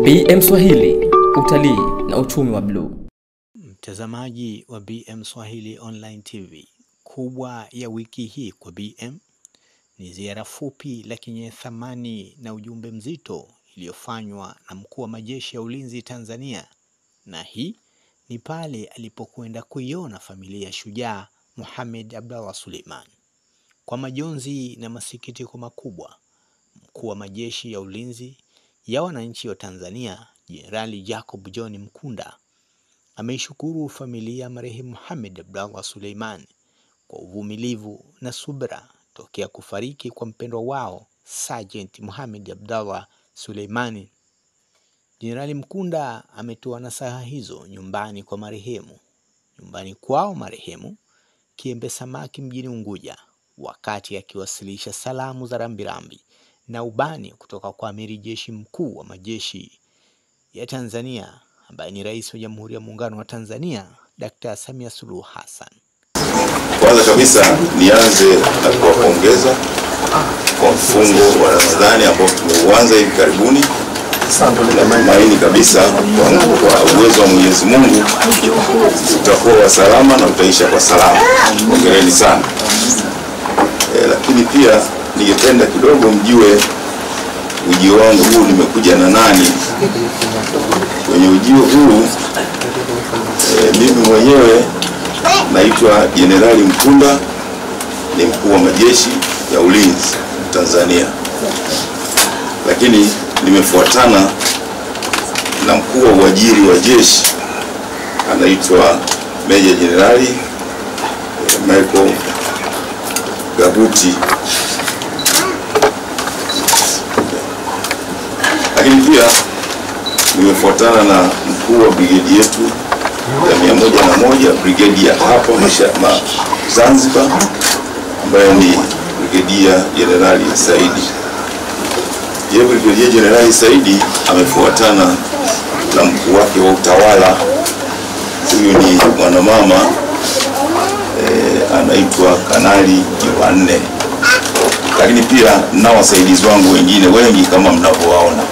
BM Swahili, utalii na uchumi wa bluu. Mtazamaji wa BM Swahili Online TV, kubwa ya wiki hii kwa BM ni ziara fupi lakini yenye thamani na ujumbe mzito iliyofanywa na mkuu wa majeshi ya ulinzi Tanzania, na hii ni pale alipokwenda kuiona familia ya shujaa Mohamed Abdallah Suleiman. Kwa majonzi na masikitiko makubwa, mkuu wa majeshi ya ulinzi ya wananchi wa Tanzania Jenerali Jacob John Mkunda ameishukuru familia ya marehemu Mohamed Abdallah Suleiman kwa uvumilivu na subra tokea kufariki kwa mpendwa wao Sergeant Mohamed Abdallah Suleiman. Jenerali Mkunda ametoa nasaha hizo nyumbani kwao marehemu Kiembe Samaki mjini Unguja, wakati akiwasilisha salamu za rambirambi na ubani kutoka kwa Amiri Jeshi Mkuu wa majeshi ya Tanzania ambaye ni Rais wa Jamhuri ya Muungano wa Tanzania Dr. Samia Suluhu Hassan. Kwanza kabisa nianze na kuwapongeza kwa mfungo wa Ramadhani ambao tumeuanza hivi karibuni. Natumaini kabisa kwa uwezo wa Mwenyezi Mungu utakuwa wa salama na utaisha kwa salama. Hongereni sana. Lakini pia ningependa kidogo mjue ujio wangu huu nimekuja na nani. Kwenye ujio huu mimi mwenyewe naitwa Jenerali Mkunda, ni mkuu wa majeshi ya ulinzi Tanzania, lakini nimefuatana na mkuu wa uajiri wa jeshi anaitwa Meja Jenerali Michael Gabuti. Lakini pia nimefuatana na mkuu wa brigedi yetu ya 101 brigedi ya hapa Zanzibar ambaye ni Brigedia Jenerali Saidi. Yeye Brigedia Jenerali Saidi amefuatana na mkuu wake wa utawala, huyu ni mwanamama anaitwa Kanali Jumanne. Lakini pia na wasaidizi wangu wengine wengi kama mnavyowaona.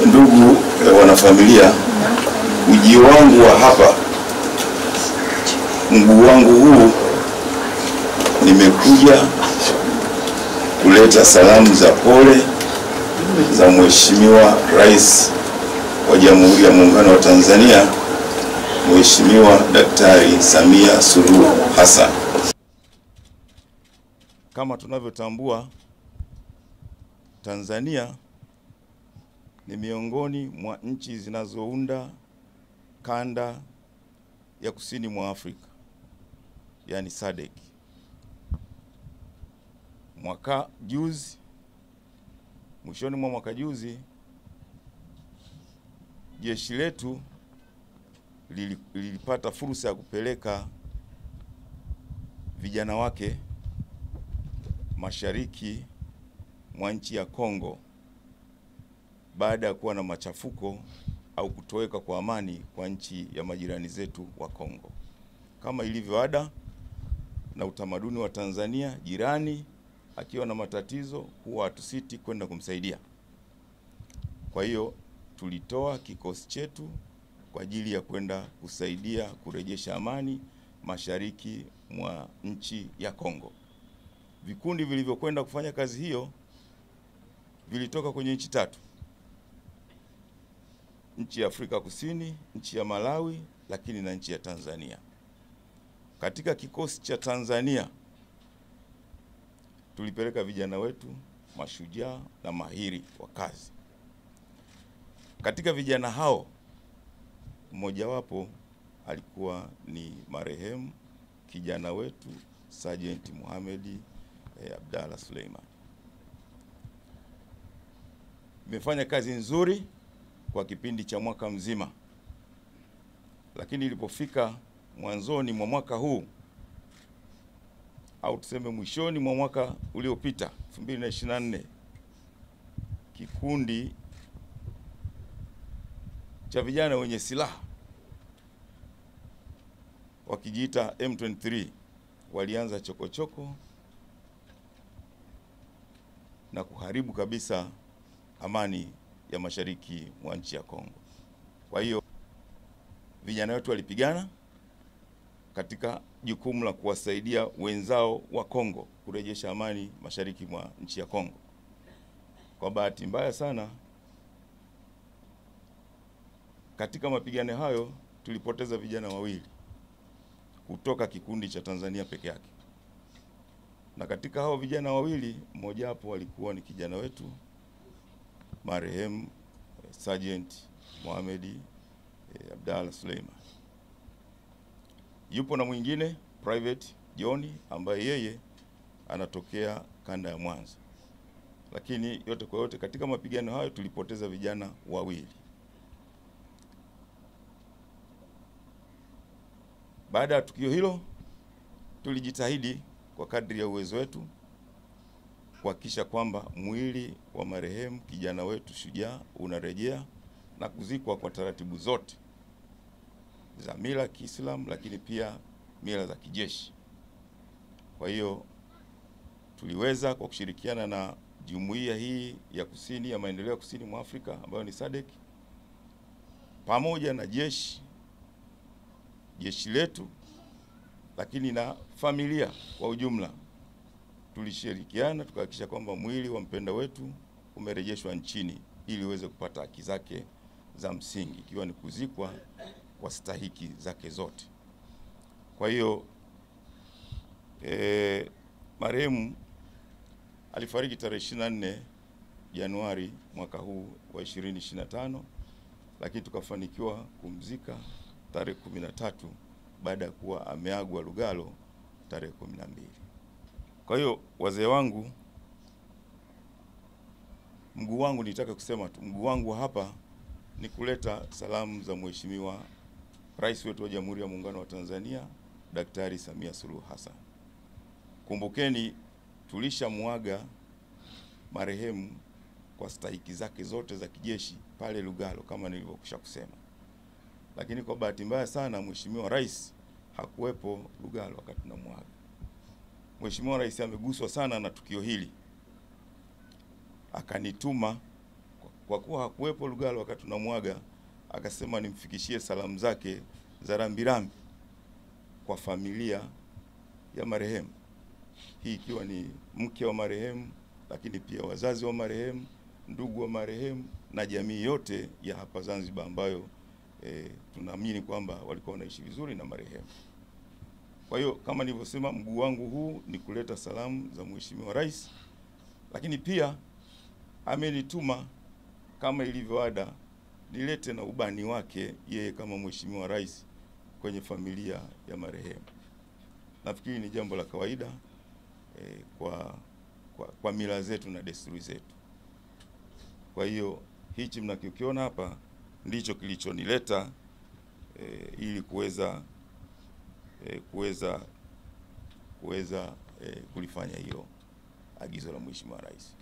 Ndugu wanafamilia, ujio wangu wa hapa, mguu wangu huu, nimekuja kuleta salamu za pole za Mheshimiwa Rais wa Jamhuri ya Muungano wa Tanzania, Mheshimiwa Daktari Samia Suluhu Hassan. Kama tunavyotambua, Tanzania ni miongoni mwa nchi zinazounda kanda ya kusini mwa Afrika, yani SADC. Mwishoni mwa mwaka juzi, jeshi letu lilipata fursa ya kupeleka vijana wake mashariki mwa nchi ya Kongo baada ya kuwa na machafuko au kutoweka kwa amani kwa nchi ya majirani zetu wa Kongo. Kama ilivyo ada na utamaduni wa Tanzania, jirani akiwa na matatizo huwa hatusiti kwenda kumsaidia. Kwa hiyo tulitoa kikosi chetu kwa ajili ya kwenda kusaidia kurejesha amani mashariki mwa nchi ya Kongo. Vikundi vilivyokwenda kufanya kazi hiyo vilitoka kwenye nchi tatu: nchi ya Afrika Kusini, nchi ya Malawi, lakini na nchi ya Tanzania. Katika kikosi cha Tanzania tulipeleka vijana wetu mashujaa na mahiri wa kazi. Katika vijana hao, mmojawapo alikuwa ni marehemu kijana wetu Sergeant Mohamed Abdallah Suleiman. Nimefanya kazi nzuri kwa kipindi cha mwaka mzima, lakini ilipofika mwanzoni mwa mwaka huu, au tuseme mwishoni mwa mwaka uliopita 2024, kikundi cha vijana wenye silaha wakijiita M23 walianza chokochoko na kuharibu kabisa amani ya mashariki mwa nchi ya Kongo. Kwa hiyo vijana wetu walipigana katika jukumu la kuwasaidia wenzao wa Kongo kurejesha amani mashariki mwa nchi ya Kongo. Kwa bahati mbaya sana, katika mapigano hayo tulipoteza vijana wawili kutoka kikundi cha Tanzania peke yake. Na katika hao vijana wawili, mmoja wapo alikuwa ni kijana wetu marehemu Sergeant Mohamed Abdalla Suleiman. Yupo na mwingine Private John ambaye yeye anatokea kanda ya Mwanza. Lakini yote kwa yote katika mapigano hayo tulipoteza vijana wawili. Baada ya tukio hilo, tulijitahidi kwa kadri ya uwezo wetu kuhakikisha kwamba mwili wa marehemu kijana wetu shujaa unarejea na kuzikwa kwa taratibu zote za mila ya Kiislamu, lakini pia mila za kijeshi. Kwa hiyo tuliweza kwa kushirikiana na jumuiya hii ya kusini ya maendeleo ya kusini mwa Afrika ambayo ni SADC, pamoja na jeshi letu, lakini na familia kwa ujumla, tulishirikiana tukahakikisha kwamba mwili wa mpenda wetu umerejeshwa nchini ili uweze kupata haki zake za msingi, ikiwa ni kuzikwa kwa stahiki zake zote. Kwa hiyo marehemu alifariki tarehe 24 Januari mwaka huu wa 2025, lakini tukafanikiwa kumzika tarehe 13 baada ya kuwa ameagwa Lugalo tarehe 12. Kwa hiyo wazee wangu, mguu wangu, nitaka kusema tu mguu wangu hapa ni kuleta salamu za Mheshimiwa Rais wetu wa Jamhuri ya Muungano wa Tanzania Daktari Samia Suluhu Hassan. Kumbukeni tulishamuaga marehemu kwa stahiki zake zote za kijeshi pale Lugalo kama nilivyokwisha kusema. Lakini kwa bahati mbaya sana Mheshimiwa Rais hakuwepo Lugalo wakati tunamuaga. Mheshimiwa Rais ameguswa sana na tukio hili, akanituma kwa kuwa hakuwepo Lugalo wakati tunamuaga, akasema nimfikishie salamu zake za rambirambi kwa familia ya marehemu, hii ikiwa ni mke wa marehemu, lakini pia wazazi wa marehemu, ndugu wa marehemu na jamii yote ya hapa Zanzibar ambayo tunaamini kwamba walikuwa wanaishi vizuri na marehemu. Kwa hiyo kama nilivyosema, mguu wangu huu ni kuleta salamu za Mheshimiwa Rais, lakini pia amenituma kama ilivyoada nilete na ubani wake yeye kama Mheshimiwa Rais kwenye familia ya marehemu. Nafikiri ni jambo la kawaida kwa mila zetu na desturi zetu. Kwa hiyo hichi mnakiona hapa ndicho kilichonileta ili kuweza kulifanya hilo agizo la Mheshimiwa Rais.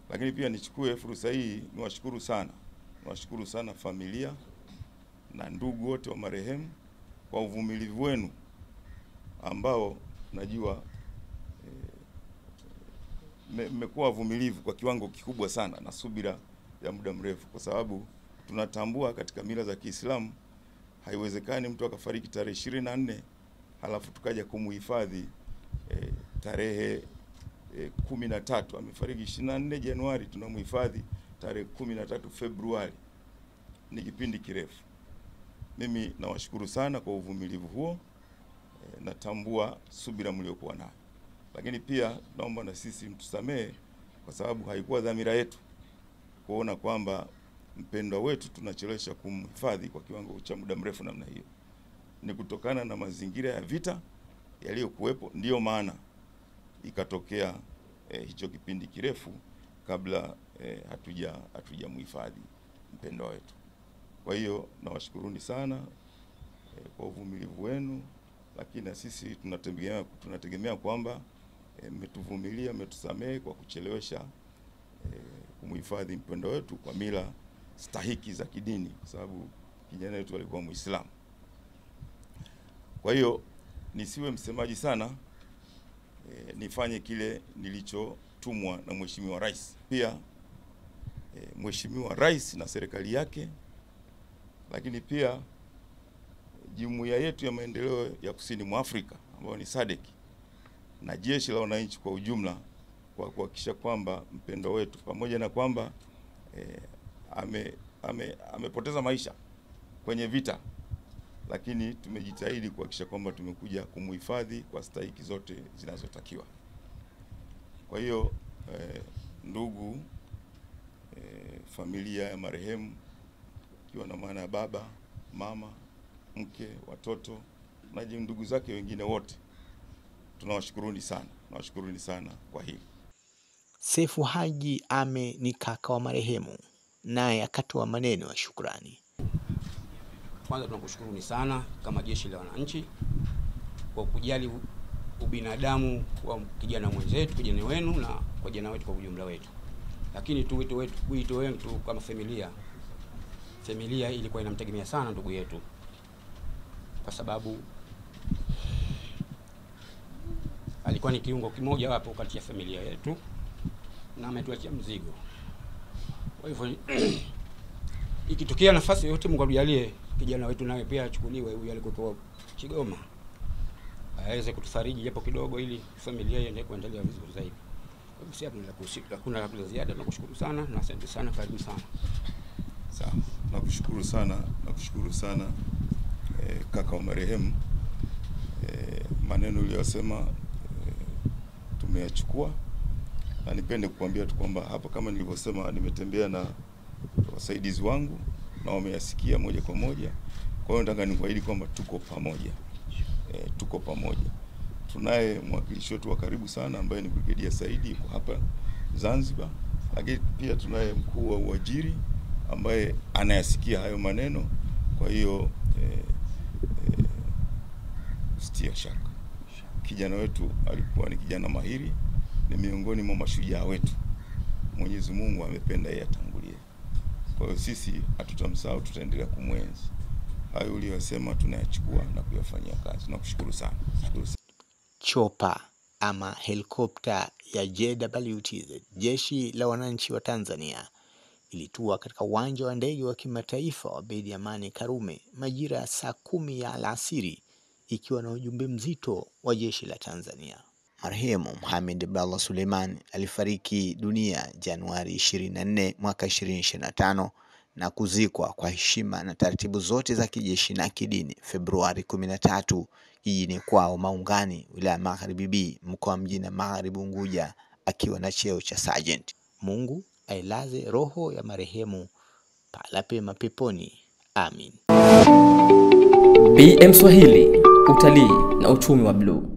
Lakini pia nichukue fursa hii niwashukuru sana familia na ndugu wote wa marehemu kwa uvumilivu wenu ambao najua mmekuwa wavumilivu kwa kiwango kikubwa sana na subira ya muda mrefu, kwa sababu tunatambua katika mila za Kiislamu haiwezekani mtu akafariki tarehe 24 halafu tukaja kumuhifadhi tarehe 13. Amefariki 24 Januari, tunamuhifadhi tarehe 13 Februari. Ni kipindi kirefu. Mimi nawashukuru sana kwa uvumilivu huo. Natambua subira mliokuwa nayo, lakini pia naomba na sisi mtusamee kwa sababu haikuwa dhamira yetu kuona kwamba mpendwa wetu tunachelewesha kumhifadhi kwa kiwango cha muda mrefu namna hiyo. Ni kutokana na mazingira ya vita yaliyokuwepo, ndiyo maana ikatokea hicho kipindi kirefu kabla hatujamhifadhi mpendwa wetu. Kwa hiyo nawashukuruni sana kwa uvumilivu wenu, lakini na sisi tunategemea kwamba mmetuvumilia, mmetusamehe kwa kuchelewesha kumhifadhi mpendwa wetu kwa mila stahiki za kidini, kwa sababu kijana wetu alikuwa Muislamu. Kwa hiyo nisiwe msemaji sana, nifanye kile nilichotumwa na Mheshimiwa Rais. Pia Mheshimiwa Rais na serikali yake, lakini pia jumuiya yetu ya maendeleo ya Kusini mwa Afrika ambayo ni SADC na jeshi la wananchi kwa ujumla, kwa kuhakikisha kwamba mpendo wetu, pamoja na kwamba amepoteza maisha kwenye vita, lakini tumejitahidi kuhakikisha kwamba tumekuja kumuhifadhi kwa stahiki zote zinazotakiwa. Kwa hiyo ndugu, familia ya marehemu, ikiwa na maana ya baba, mama, mke, watoto na ndugu zake wengine wote, tunawashukuruni sana kwa hili. Sefu Haji Ame ni kaka wa marehemu, naye akatoa maneno ya shukrani. Kwanza tunakushukuruni sana kama jeshi la wananchi kwa kujali ubinadamu wa kijana mwenzetu, kijana wenu na kwa kijana wetu kwa ujumla wetu. Lakini wito wetu kama familia ilikuwa inamtegemea sana ndugu yetu, kwa sababu alikuwa ni kiungo kimoja wapo kati ya familia yetu na ametuachia mzigo. Kwa hivyo ikitokea nafasi yote, Mungu ajalie kijana wetu naye pia achukuliwe, huyu alikuwa Kigoma, aweze kutufariji japo kidogo, ili familia iendelee kuendelea vizuri zaidi. Kwa hivyo hakuna la ziada, tunakushukuru sana na asante sana, karibu sana. Sawa, nakushukuru sana kaka wa marehemu. Maneno uliyosema tumeyachukua, na nipende kukuambia tu kwamba hapa, kama nilivyosema, nimetembea na wasaidizi wangu na wameyasikia moja kwa moja. Kwa hiyo nataka nikuahidi kwamba tuko pamoja. Tunaye mwakilishi wetu wa karibu sana ambaye ni Brigedia Saidi, yuko hapa Zanzibar, lakini pia tunaye mkuu wa uajiri ambaye anayasikia hayo maneno. Kwa hiyo usitie shaka, kijana wetu alikuwa ni kijana mahiri, ni miongoni mwa mashujaa wetu. Mwenyezi Mungu amependa yeye atangulie. Kwa hiyo sisi hatutamsahau, tutaendelea kumwenzi. Hayo uliyosema tunayachukua na kuyafanyia kazi. Nakushukuru sana. Chopa ama helikopta ya JWTZ, jeshi la wananchi wa Tanzania, ilitua katika uwanja wa ndege wa kimataifa wa Abeid Amani Karume majira ya saa 10 ya alasiri, ikiwa na ujumbe mzito wa jeshi la Tanzania. Marehemu Mohamed Abdallah Suleiman alifariki dunia Januari 24 mwaka 2025 na kuzikwa kwa heshima na taratibu zote za kijeshi na kidini Februari 13 jijini kwao Maungani, wilaya Magharibi B, mkoa Mjini Magharibi Unguja, akiwa na cheo cha sergeant. Mungu ailaze roho ya marehemu pahala pema peponi. Amin. BM Swahili, utalii na uchumi wa bluu.